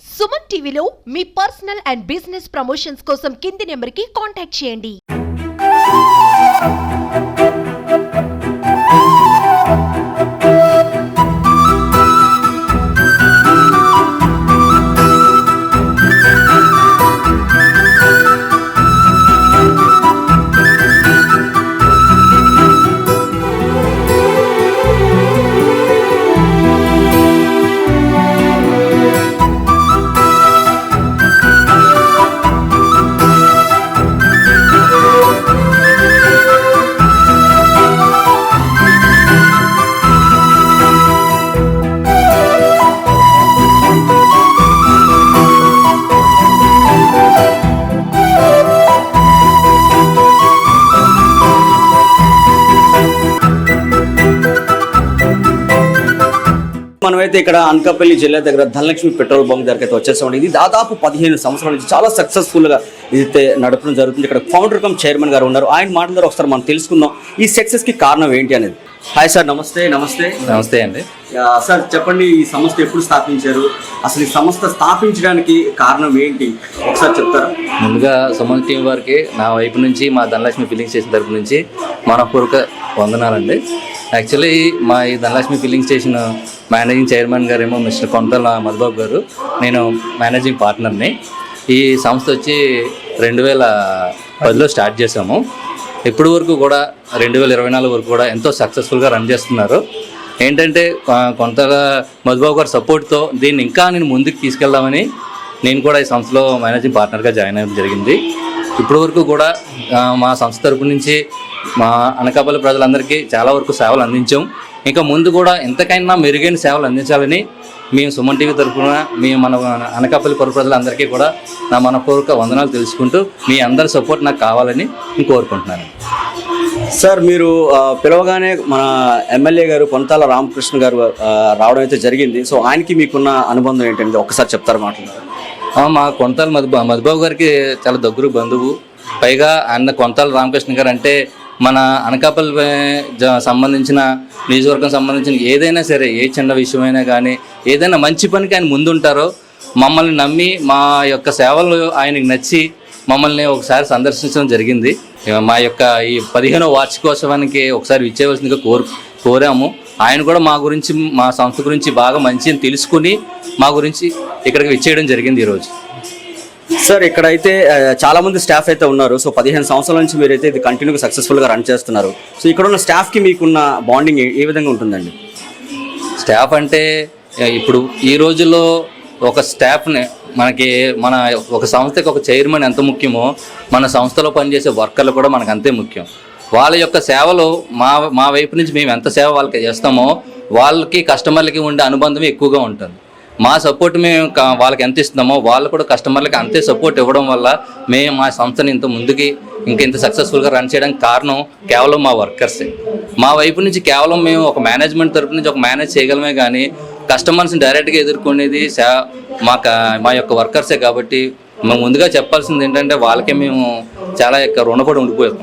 సుమన్ టీవీలో మీ personal and business promotions కోసం కింది నెంబర్కి కాంటాక్ట్ చేయండి. మనమైతే ఇక్కడ అనకాపల్లి జిల్లా దగ్గర ధనలక్ష్మి పెట్రోల్ బంక్ దగ్గర అయితే వచ్చేసామండి. ఇది దాదాపు 15 సంవత్సరాల నుంచి చాలా సక్సెస్ఫుల్గా ఇదైతే నడపడం జరుగుతుంది. ఇక్కడ ఫౌండర్ కమ్ చైర్మన్ గారు ఉన్నారు. ఆయన మాటల ద్వారా ఒకసారి మనం తెలుసుకుందాం ఈ సక్సెస్కి కారణం ఏంటి అనేది. హాయ్ సార్, నమస్తే. నమస్తే అండి. సార్ చెప్పండి, ఈ సంస్థ ఎప్పుడు స్థాపించారు, అసలు ఈ సంస్థ స్థాపించడానికి కారణం ఏంటి ఒకసారి చెప్తారా? ముందుగా సుమన్ టీం వారికి నా వైపు నుంచి, మా ధనలక్ష్మి ఫిల్లింగ్ స్టేషన్ తరపు నుంచి మనపూర్వక వందనాలండి. యాక్చువల్లీ మా ఈ Dhanalakshmi filling station managing chairman గారేమో మిస్టర్ కొంతల మధుబాబు గారు, నేను మేనేజింగ్ పార్ట్నర్ని. ఈ సంస్థ వచ్చి 2010లో స్టార్ట్ చేసాము. ఇప్పటి వరకు కూడా 2024 వరకు కూడా ఎంతో సక్సెస్ఫుల్గా రన్ చేస్తున్నారు. ఏంటంటే కొంతగా మధుబాబు గారి సపోర్ట్తో దీన్ని ఇంకా నేను ముందుకు తీసుకెళ్దామని నేను కూడా ఈ సంస్థలో మేనేజింగ్ పార్ట్నర్గా జాయిన్ అవ్వడం జరిగింది. ఇప్పటి వరకు కూడా మా సంస్థ తరపు నుంచి మా అనకాపల్లి ప్రజలందరికీ చాలా వరకు సేవలు అందించాం. ఇంకా ముందు కూడా ఎంతకైనా మెరుగైన సేవలు అందించాలని మేము సుమన్ టీవీ తరఫున మేము మన అనకాపల్లి పుర ప్రజలందరికీ కూడా నా మనపూర్వక వందనాలు తెలుసుకుంటూ మీ అందరి సపోర్ట్ నాకు కావాలని నేను కోరుకుంటున్నాను. సార్, మీరు పిలవగానే మన ఎమ్మెల్యే గారు కొంతాల రామకృష్ణ గారు రావడం అయితే జరిగింది. సో ఆయనకి మీకున్న అనుబంధం ఏంటంటే ఒకసారి చెప్తారు మాట్లాడారు. మా కొంతాల మధుబాబు గారికి చాలా దగ్గర బంధువు. పైగా ఆయన కొంతాల రామకృష్ణ గారు అంటే మన అనకాపల్లి సంబంధించిన నియోజకవర్గం సంబంధించిన ఏదైనా సరే, ఏ చిన్న విషయమైనా కానీ ఏదైనా మంచి పనికి ఆయన ముందుంటారో, మమ్మల్ని నమ్మి మా యొక్క సేవలు ఆయనకి నచ్చి మమ్మల్ని ఒకసారి సందర్శించడం జరిగింది. మా యొక్క ఈ 15వ వార్షికోత్సవానికి ఒకసారి ఇచ్చేవలసిందిగా కోరాము. ఆయన కూడా మా గురించి, మా సంస్థ గురించి బాగా మంచిని తెలుసుకుని మా గురించి ఇక్కడికి ఇచ్చేయడం జరిగింది ఈరోజు. సార్, ఇక్కడైతే చాలా మంది స్టాఫ్ అయితే ఉన్నారు. సో 15 సంవత్సరాల నుంచి మీరైతే ఇది కంటిన్యూగా సక్సెస్ఫుల్గా రన్ చేస్తున్నారు. సో ఇక్కడ ఉన్న స్టాఫ్కి మీకున్న బాండింగ్ ఏ విధంగా ఉంటుందండి? స్టాఫ్ అంటే ఇప్పుడు ఈ రోజుల్లో ఒక స్టాఫ్ని మన ఒక సంస్థకి ఒక చైర్మన్ ఎంత ముఖ్యమో, మన సంస్థలో పనిచేసే వర్కర్లు కూడా మనకు అంతే ముఖ్యం. వాళ్ళ యొక్క సేవలు మా వైపు నుంచి మేము ఎంత సేవ వాళ్ళకి చేస్తామో వాళ్ళకి కస్టమర్లకి ఉండే అనుబంధం ఎక్కువగా ఉంటుంది. మా సపోర్ట్ మేము వాళ్ళకి ఎంత ఇస్తున్నామో వాళ్ళు కూడా కస్టమర్లకి అంతే సపోర్ట్ ఇవ్వడం వల్ల మేము మా సంస్థని ఇంత ముందుకి ఇంత సక్సెస్ఫుల్గా రన్ చేయడానికి కారణం కేవలం మా వర్కర్సే. మా వైపు నుంచి కేవలం మేము ఒక మేనేజ్మెంట్ తరపు నుంచి ఒక మేనేజ్ చేయగలమే కానీ కస్టమర్స్ని డైరెక్ట్గా ఎదుర్కొనేది మా యొక్క వర్కర్సే. కాబట్టి మేము ముందుగా చెప్పాల్సింది ఏంటంటే వాళ్ళకే మేము చాలా రుణపడి ఉండిపోయాం.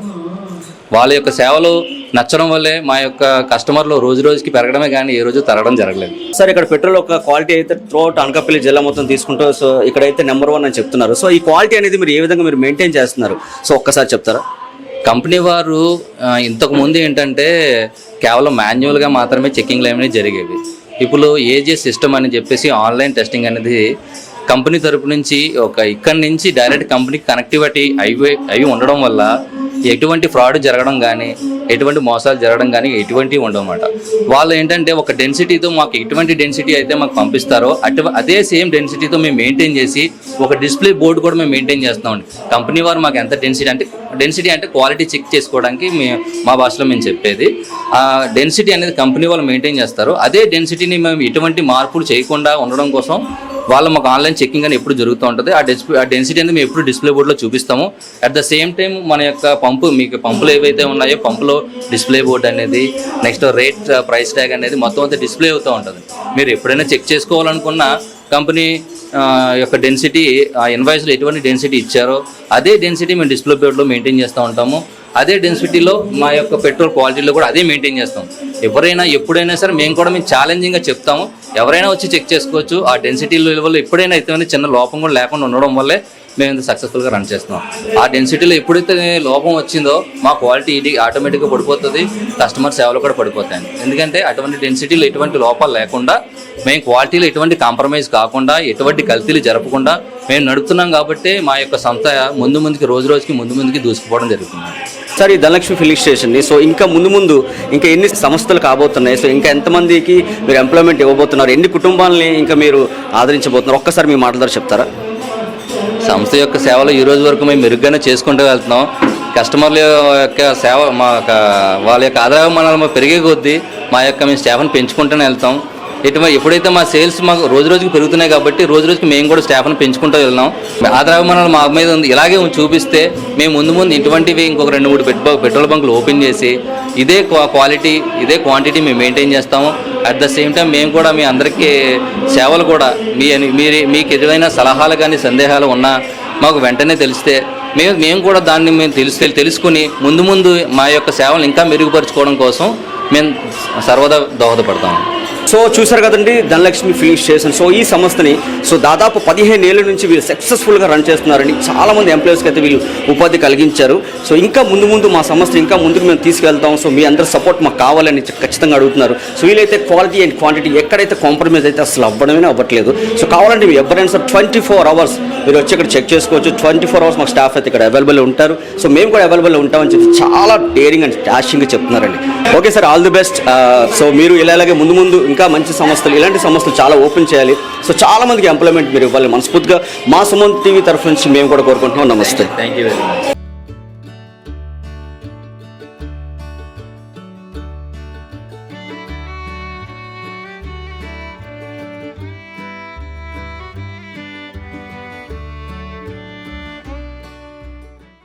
వాళ్ళ యొక్క సేవలు నచ్చడం వల్లే మా యొక్క కస్టమర్లు రోజు రోజుకి పెరగడమే కానీ ఏ రోజు తరగడం జరగలేదు. సార్, ఇక్కడ పెట్రోల్ ఒక క్వాలిటీ అయితే త్రూఅవుట్ అనకాపల్లి జిల్లా మొత్తం తీసుకుంటూ సో ఇక్కడైతే నెంబర్ 1 అని చెప్తున్నారు. సో ఈ క్వాలిటీ అనేది మీరు ఏ విధంగా మీరు మెయింటైన్ చేస్తున్నారు, సో ఒక్కసారి చెప్తారా? కంపెనీ వారు ఇంతకుముందు ఏంటంటే కేవలం మాన్యువల్గా మాత్రమే చెక్కింగ్లు అనేవి జరిగేవి. ఇప్పుడు ఏజెస్ సిస్టమ్ అని చెప్పేసి ఆన్లైన్ టెస్టింగ్ అనేది కంపెనీ తరపు నుంచి ఇక్కడి నుంచి డైరెక్ట్ కంపెనీకి కనెక్టివిటీ అవి ఉండడం వల్ల ఎటువంటి ఫ్రాడ్ జరగడం కానీ, ఎటువంటి మోసాలు జరగడం కానీ ఎటువంటివి ఉండవన్నమాట. వాళ్ళు ఏంటంటే ఒక డెన్సిటీతో మాకు ఎటువంటి డెన్సిటీ అయితే మాకు పంపిస్తారో అదే సేమ్ డెన్సిటీతో మేము మెయింటైన్ చేసి ఒక డిస్ప్లే బోర్డు కూడా మేము మెయింటైన్ చేస్తామండి. కంపెనీ వారు మాకు ఎంత డెన్సిటీ అంటే క్వాలిటీ చెక్ చేసుకోవడానికి మా భాషలో మేము చెప్పేది. ఆ డెన్సిటీ అనేది కంపెనీ వాళ్ళు మెయింటైన్ చేస్తారు. అదే డెన్సిటీని మేము ఎటువంటి మార్పులు చేయకుండా ఉండడం కోసం వాళ్ళు మాకు ఆన్లైన్ చెక్కింగ్ అని ఎప్పుడు జరుగుతూ ఉంటుంది. ఆ డెన్సిటీ అనేది మేము ఎప్పుడు డిస్ప్లే బోర్డులో చూపిస్తాము. అట్ ద సేమ్ టైం మన యొక్క పంపులు ఏవైతే ఉన్నాయో పంపులో డిస్ప్లే బోర్డు అనేది, నెక్స్ట్ రేట్ ప్రైస్ ట్యాగ్ అనేది మొత్తం అంతా డిస్ప్లే అవుతూ ఉంటుంది. మీరు ఎప్పుడైనా చెక్ చేసుకోవాలనుకున్న కంపెనీ యొక్క డెన్సిటీ, ఆ ఇన్వాయిస్లో ఎటువంటి డెన్సిటీ ఇచ్చారో అదే డెన్సిటీ మేము డిస్ప్లే బోర్డులో మెయింటైన్ చేస్తూ ఉంటాము. అదే డెన్సిటీలో మా యొక్క పెట్రోల్ క్వాలిటీలో కూడా అదే మెయింటైన్ చేస్తాం. ఎవరైనా ఎప్పుడైనా సరే మేము ఛాలెంజింగ్గా చెప్తాము. ఎవరైనా వచ్చి చెక్ చేసుకోవచ్చు. ఆ డెన్సిటీ లెవెల్లో ఎప్పుడైనా అయితే చిన్న లోపం కూడా లేకుండా ఉండడం వల్లే మేము ఇంత సక్సెస్ఫుల్గా రన్ చేస్తున్నాం. ఆ డెన్సిటీలో ఎప్పుడైతే లోపం వచ్చిందో మా క్వాలిటీ ఇది ఆటోమేటిక్గా పడిపోతుంది, కస్టమర్ సేవలు కూడా పడిపోతాయి. ఎందుకంటే అటువంటి డెన్సిటీలో ఎటువంటి లోపాలు లేకుండా, మేము క్వాలిటీలో ఎటువంటి కాంప్రమైజ్ కాకుండా, ఎటువంటి కల్తీలు జరపకుండా మేము నడుపుతున్నాం. కాబట్టి మా యొక్క సంస్థ ముందుకి రోజుకి ముందుకి దూసుకుపోవడం జరుగుతుంది. సార్, ఈ ధనలక్ష్మి ఫిల్లింగ్ స్టేషన్ని సో ఇంకా ముందు ఇంకా ఎన్ని సంస్థలు కాబోతున్నాయి, సో ఇంకా ఎంతమందికి మీరు ఎంప్లాయ్మెంట్ ఇవ్వబోతున్నారు, ఎన్ని కుటుంబాలని ఇంకా మీరు ఆదరించబోతున్నారు, ఒక్కసారి మీ మాటల ద్వారా చెప్తారా? సంస్థ యొక్క సేవలు ఈ రోజు వరకు మేము మెరుగ్గానే చేసుకుంటూ వెళ్తున్నాం. కస్టమర్ల యొక్క సేవ వాళ్ళ యొక్క ఆదాయమానాలు పెరిగే కొద్దీ మేము స్టాఫ్ని పెంచుకుంటూనే వెళ్తాం. ఎప్పుడైతే మా సేల్స్ మాకు రోజుకి పెరుగుతున్నాయి కాబట్టి రోజుకి మేము కూడా స్టాఫ్ని పెంచుకుంటూ వెళ్దాం. ఆదాయమానాలు మా మీద ఉంది ఇలాగే చూపిస్తే మేము ముందు ఇటువంటివి ఇంకొక 2-3 పెట్రోల్ బంకులు ఓపెన్ చేసి ఇదే క్వాలిటీ ఇదే క్వాంటిటీ మేము మెయింటైన్ చేస్తాము. అట్ ద సేమ్ టైం మేము కూడా మీ అందరికీ సేవలు కూడా మీకు ఏదైనా సలహాలు కానీ సందేహాలు ఉన్నా మాకు వెంటనే తెలిస్తే మేము కూడా దాన్ని మేము తెలుసుకుని ముందు మా యొక్క సేవలు ఇంకా మెరుగుపరుచుకోవడం కోసం మేము సర్వదా దోహదపడతాము. సో చూసారు కదండి, ధనలక్ష్మి ఫిల్లింగ్ స్టేషన్. సో ఈ సంస్థని దాదాపు 15 ఏళ్ళ నుంచి వీళ్ళు సక్సెస్ఫుల్గా రన్ చేస్తున్నారని చాలామంది ఎంప్లాయీస్కి అయితే వీళ్ళు ఉపాధి కలిగించారు. సో ఇంకా ముందు మా సంస్థ ఇంకా ముందుకు మేము తీసుకెళ్తాం. సో మీ అందరి సపోర్ట్ మాకు కావాలని ఖచ్చితంగా అడుగుతున్నారు. సో వీళ్ళైతే క్వాలిటీ అండ్ క్వాంటిటీ ఎక్కడైతే కాంప్రమైజ్ అయితే అసలు అవ్వట్లేదు. సో కావాలంటే మీరు ఎవరైనా సార్ 24 hours మీరు వచ్చి ఇక్కడ చెక్ చేసుకోవచ్చు. 24 hours మాకు స్టాఫ్ అయితే ఇక్కడ అవైలబుల్ ఉంటారు. సో మేము కూడా అవైలబుల్ ఉంటామని చెప్పి చాలా డేరింగ్ అండ్ డాషింగ్గా చెప్తున్నారండి. Okay sir, all the best. So మీరు ఇలాగే ముందు ఇంకా మంచి సంస్థలు, ఇలాంటి సంస్థలు చాలా ఓపెన్ చేయాలి. సో చాలా మందికి ఎంప్లాయ్మెంట్ మీరు ఇవ్వాలి. మనస్ఫూర్తిగా మా సుమన్ టీవీ తరఫు నుంచి మేము కూడా కోరుకుంటున్నాం. నమస్తే. Thank you very much.